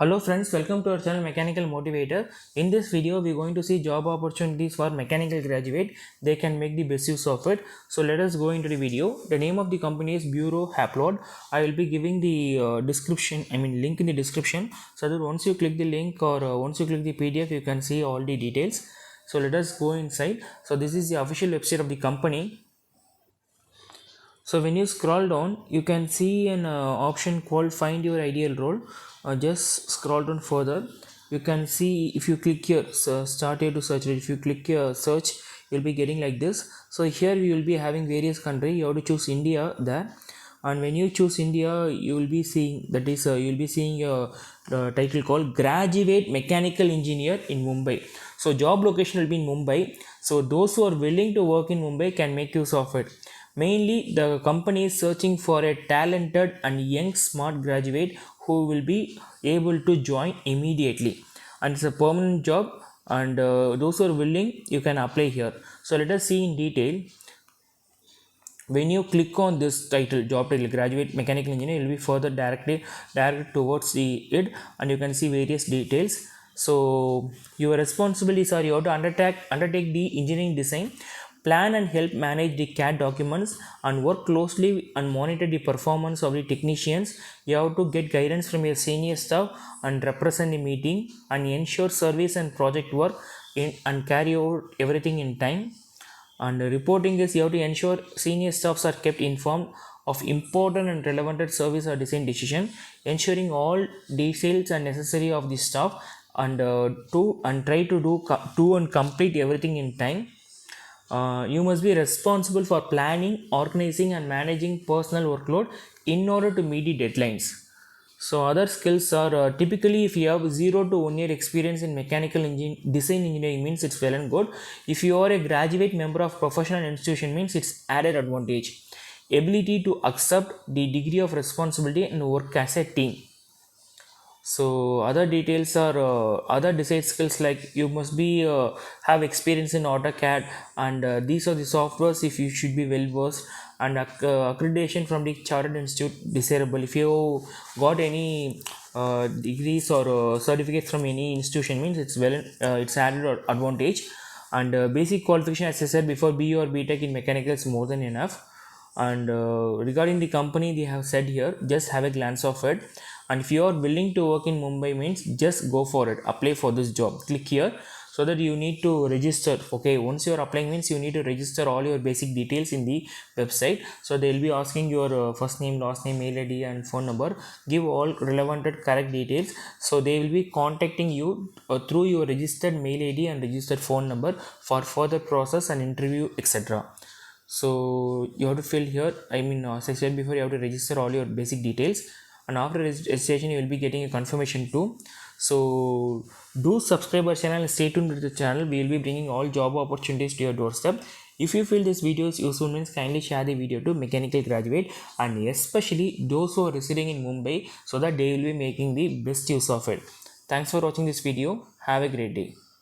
Hello friends, welcome to our channel Mechanical Motivator. In this video, we are going to see job opportunities for mechanical graduate. They can make the best use of it. So let us go into the video. The name of the company is Bureau Haplod. I will be giving the link in the description, so that once you click the link or once you click the PDF, you can see all the details. So let us go inside. So this is the official website of the company. So when you scroll down, you can see an option called find your ideal role. Just scroll down further. You can see if you click here, so start here to search. If you click here search, you'll be getting like this. So here we will be having various country. You have to choose India there, and when you choose India, you will be seeing that is you will be seeing a title called Graduate Mechanical Engineer in Mumbai. So job location will be in Mumbai. So those who are willing to work in Mumbai can make use of it. Mainly, the company is searching for a talented and young smart graduate who will be able to join immediately. And it's a permanent job, and those who are willing, you can apply here. So let us see in detail. When you click on this title, job title, graduate mechanical engineer, you will be further directed towards the it, and you can see various details. So your responsibilities are you have to undertake the engineering design, plan and help manage the CAD documents, and work closely and monitor the performance of the technicians. You have to get guidance from your senior staff and represent the meeting and ensure service and project work and carry out everything in time. And reporting is you have to ensure senior staffs are kept informed of important and relevant service or design decision, ensuring all details are necessary of the staff, and try to do and complete everything in time. You must be responsible for planning, organizing and managing personal workload in order to meet the deadlines. So other skills are typically if you have 0 to 1 year experience in design engineering means it's well and good. If you are a graduate member of professional institution means it's added advantage. Ability to accept the degree of responsibility and work as a team. So other details are other design skills like you must be have experience in AutoCAD, and these are the softwares if you should be well versed, and accreditation from the Chartered Institute desirable. If you got any degrees or certificates from any institution means it's added advantage. And basic qualification, as I said before, BE or BTech in mechanical is more than enough. And regarding the company, they have said here, just have a glance of it, and if you are willing to work in Mumbai means just go for it, apply for this job, click here. So that you need to register. Okay, once you are applying means you need to register all your basic details in the website. So they will be asking your first name, last name, mail ID and phone number. Give all relevant and correct details. So they will be contacting you through your registered mail ID and registered phone number for further process and interview, etc. So you have to fill here, as I said before, you have to register all your basic details, and after registration you will be getting a confirmation too. So do subscribe our channel and stay tuned with the channel. We will be bringing all job opportunities to your doorstep. If you feel this video is useful means kindly share the video to mechanical graduate, and especially those who are residing in Mumbai, so that they will be making the best use of it. Thanks for watching this video. Have a great day.